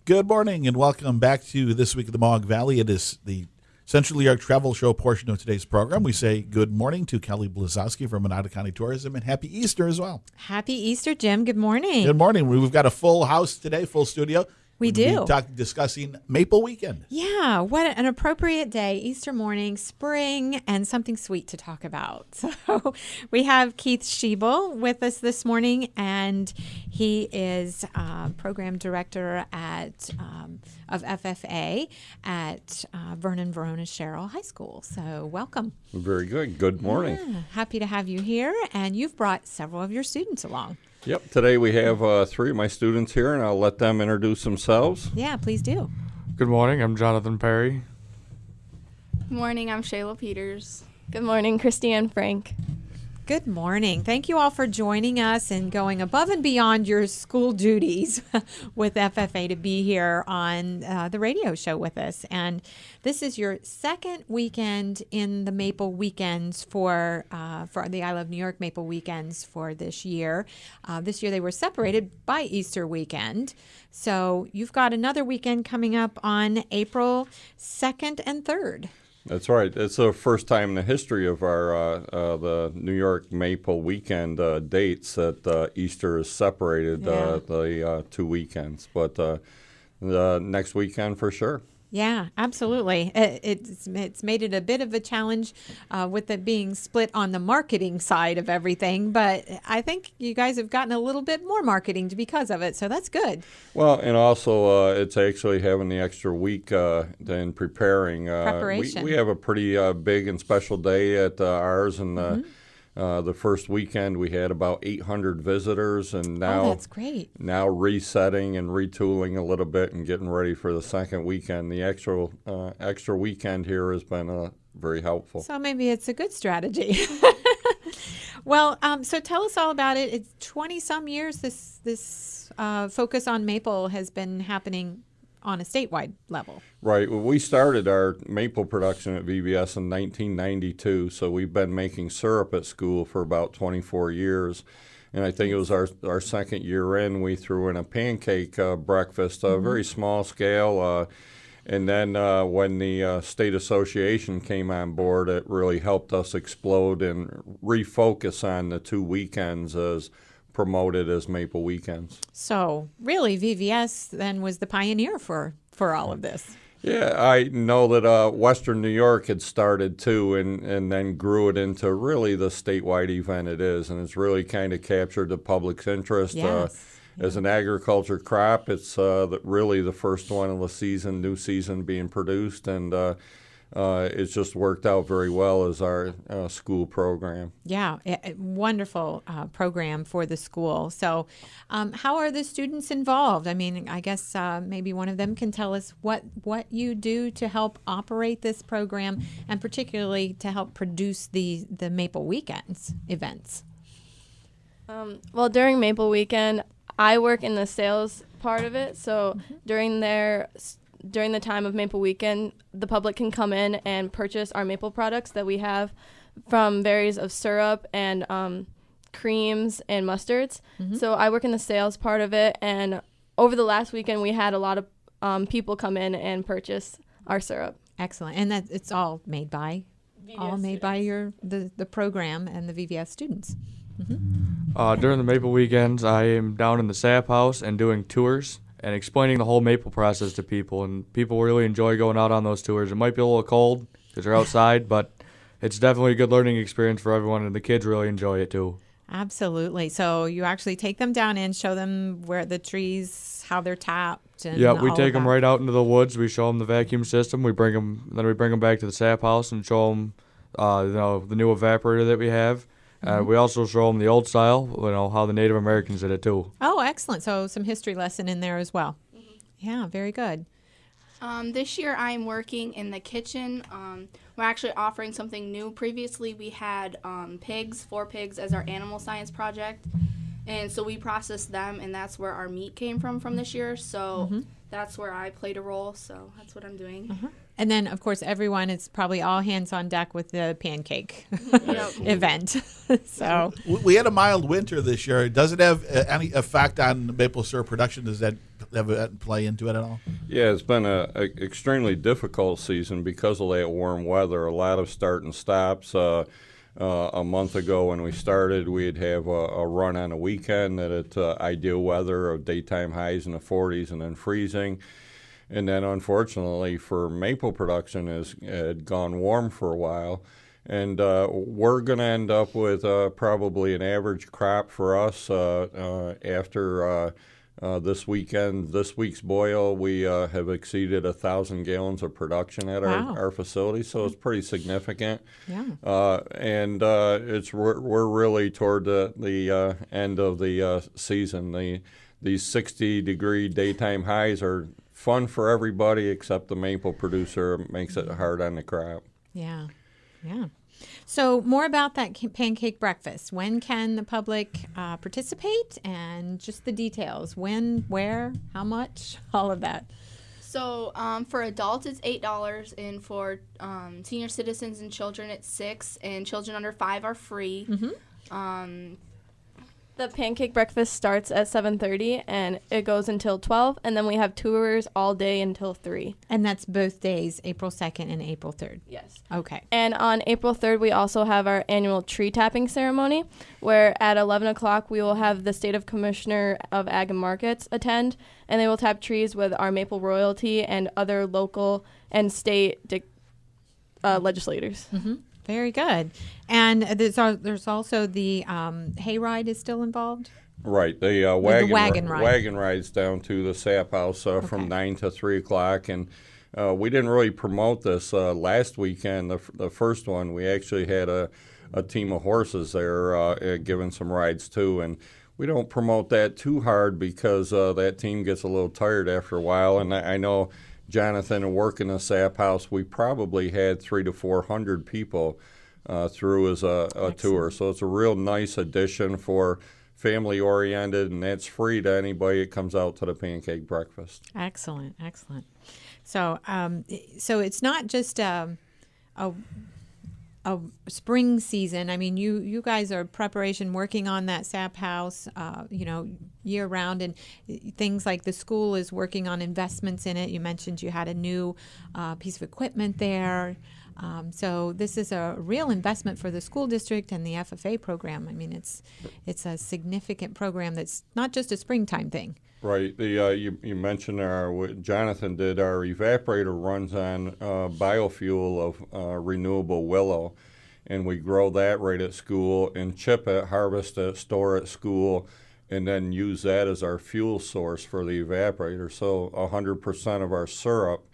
Good morning and welcome back to This Week of the Mohawk Valley. It is the Central New York Travel Show portion of today's program. We say good morning to Kelly Blazowski from Oneida County Tourism and happy Easter as well. Happy Easter, Jim. Good morning. Good morning. We've got a full house today, full studio. We do. Discussing Maple Weekend. Yeah, what an appropriate day, Easter morning, spring, and something sweet to talk about. So we have Keith Schiebel with us this morning, and he is Program Director of FFA at Vernon-Verona-Sherrill High School. So welcome. Very good. Good morning. Yeah, happy to have you here, and you've brought several of your students along. Yep. Today we have three of my students here, and I'll let them introduce themselves. Yeah, please do. Good morning. I'm Jonathan Perry. Good morning. I'm Shayla Peters. Good morning. Christina Frank. Good morning. Thank you all for joining us and going above and beyond your school duties with FFA to be here on the radio show with us. And this is your second weekend in the Maple Weekends for the I Love New York Maple Weekends for this year. This year they were separated by Easter weekend. So you've got another weekend coming up on April 2nd and 3rd. That's right. It's the first time in the history of our the New York Maple Weekend dates that Easter is separated the two weekends. But the next weekend for sure. Yeah, absolutely. It's made it a bit of a challenge with it being split on the marketing side of everything, but I think you guys have gotten a little bit more marketing because of it, so that's good. Well, and also it's actually having the extra week in preparing. Preparation. We have a pretty big and special day at ours, and the first weekend we had about 800 visitors, and now that's great. Now resetting and retooling a little bit and getting ready for the second weekend. The extra weekend here has been very helpful. So maybe it's a good strategy. Well, so tell us all about it. It's 20-some years this focus on maple has been happening on a statewide level. Right. Well, we started our maple production at VVS in 1992, so we've been making syrup at school for about 24 years. And I think it was our second year in, we threw in a pancake breakfast, very small scale. And then when the state association came on board, it really helped us explode and refocus on the two weekends as promoted as Maple Weekends. So really, VVS then was the pioneer for all of this. Yeah, I know that Western New York had started too, and then grew it into really the statewide event it is, and it's really kind of captured the public's interest. Yes. As an agriculture crop, it's really the first one of the season, new season being produced, and it's just worked out very well as our school program. Yeah, wonderful program for the school. So how are the students involved? I mean, I guess maybe one of them can tell us what you do to help operate this program and particularly to help produce the Maple Weekends events. Well, during Maple Weekend, I work in the sales part of it. So during the time of Maple Weekend, the public can come in and purchase our maple products that we have from varies of syrup and creams and mustards. So I work in the sales part of it, and over the last weekend we had a lot of people come in and purchase our syrup. Excellent. And that it's all made by the program and the VVS students. During the Maple Weekends, I am down in the sap house and doing tours and explaining the whole maple process to people, and people really enjoy going out on those tours. It might be a little cold because they're outside, but it's definitely a good learning experience for everyone, and the kids really enjoy it too. Absolutely. So you actually take them down and show them where the trees, how they're tapped. And yeah, we take them right out into the woods. We show them the vacuum system. We bring them back to the sap house and show them the new evaporator that we have. We also show them the old style, how the Native Americans did it too. Oh, excellent. So some history lesson in there as well. Yeah, very good. This year I'm working in the kitchen. We're actually offering something new. Previously we had 4 pigs as our animal science project. And so we processed them, and that's where our meat came from this year. So that's where I played a role. So that's what I'm doing. And then, of course, everyone, it's probably all hands on deck with the pancake event. So we had a mild winter this year. Does it have any effect on maple syrup production? Does that play into it at all? Yeah, it's been a extremely difficult season because of that warm weather. A lot of start and stops. A month ago when we started, we'd have a run on a weekend at ideal weather of daytime highs in the 40s and then freezing. And then unfortunately for maple production, it had gone warm for a while. And we're going to end up with probably an average crop for us after this week's boil. We have exceeded 1,000 gallons of production at our facility, so it's pretty significant. Yeah. And we're really toward the end of the season. These 60-degree daytime highs are fun for everybody except the maple producer. It makes it hard on the crop. Yeah. Yeah. So more about that pancake breakfast. When can the public participate, and just the details? When, where, how much, all of that. So for adults, it's $8, and for senior citizens and children, it's $6, and children under 5 are free. Mm-hmm. The pancake breakfast starts at 7:30 and it goes until 12, and then we have tours all day until 3. And that's both days, April 2nd and April 3rd. Yes. Okay. And on April 3rd, we also have our annual tree tapping ceremony, where at 11 o'clock we will have the State of Commissioner of Ag and Markets attend, and they will tap trees with our maple royalty and other local and state legislators. Mm-hmm. Very good. And there's also the hayride is still involved? Right. The wagon rides down to the sap house from 9 to 3 o'clock. And we didn't really promote this last weekend, the first one. We actually had a team of horses there giving some rides too. And we don't promote that too hard because that team gets a little tired after a while. And I know Jonathan, working the sap house, we probably had 300 to 400 people through as a tour. So it's a real nice addition for family oriented, and that's free to anybody that comes out to the pancake breakfast. Excellent, excellent. So, so it's not just a spring season. I mean, you guys are preparation, working on that sap house, year round, and things like the school is working on investments in it. You mentioned you had a new piece of equipment there. So this is a real investment for the school district and the FFA program. I mean, it's a significant program that's not just a springtime thing. Right. You mentioned what Jonathan did. Our evaporator runs on biofuel of renewable willow, and we grow that right at school and chip it, harvest it, store it at school, and then use that as our fuel source for the evaporator. So 100% of our syrup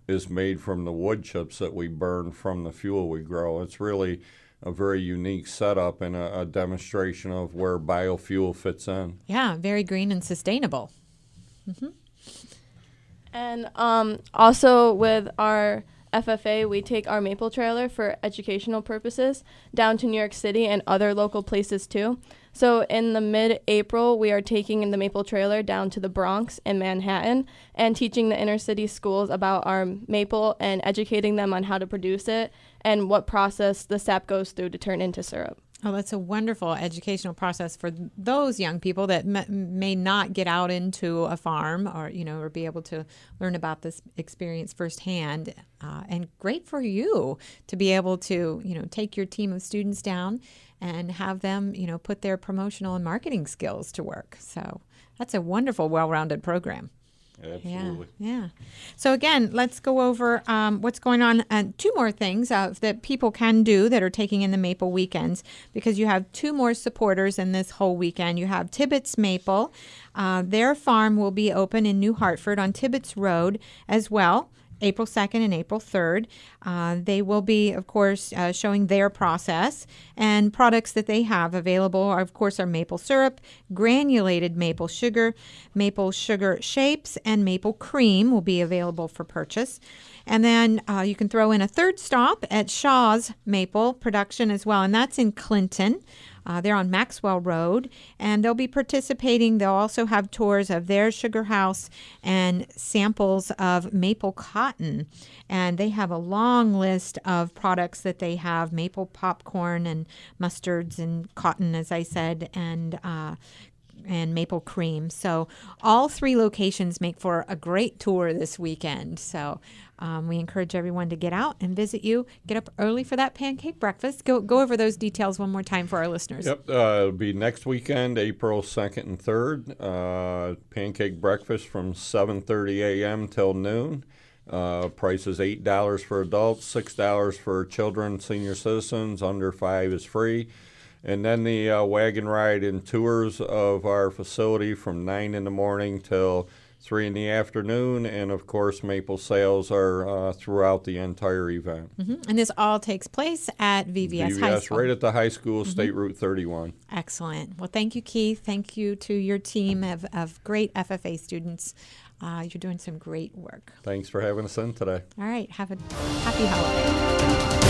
is made from the wood chips that we burn from the fuel we grow. It's really a very unique setup and a demonstration of where biofuel fits in. Yeah, very green and sustainable. Mm-hmm. And also with our FFA, we take our maple trailer for educational purposes down to New York City and other local places too. So in the mid-April, we are taking the maple trailer down to the Bronx and Manhattan and teaching the inner city schools about our maple and educating them on how to produce it and what process the sap goes through to turn into syrup. Oh, that's a wonderful educational process for those young people that may not get out into a farm or be able to learn about this experience firsthand. And great for you to be able to, take your team of students down and have them, put their promotional and marketing skills to work. So that's a wonderful, well-rounded program. Absolutely. Yeah. So again, let's go over what's going on. Two more things that people can do that are taking in the Maple Weekends, because you have two more supporters in this whole weekend. You have Tibbetts Maple. Their farm will be open in New Hartford on Tibbetts Road as well, April 2nd and April 3rd. They will be, of course, showing their process, and products that they have available are, of course, our maple syrup, granulated maple sugar shapes, and maple cream will be available for purchase. And then you can throw in a third stop at Shaw's Maple Production as well, and that's in Clinton. They're on Maxwell Road, and they'll be participating. They'll also have tours of their sugar house and samples of maple cotton. And they have a long list of products that they have, maple popcorn and mustards and cotton, as I said, and and maple cream. So all 3 locations make for a great tour this weekend. So we encourage everyone to get out and visit you. Get up early for that pancake breakfast. Go over those details one more time for our listeners. Yep, it'll be next weekend, April 2nd and 3rd. Pancake breakfast from 7:30 a.m. till noon. Price is $8 for adults, $6 for children, senior citizens. Under 5 is free. And then the wagon ride and tours of our facility from 9 in the morning till 3 in the afternoon. And, of course, maple sales are throughout the entire event. And this all takes place at VVS High School. Right at the high school, State Route 31. Excellent. Well, thank you, Keith. Thank you to your team of great FFA students. You're doing some great work. Thanks for having us in today. All right. Have a happy holiday.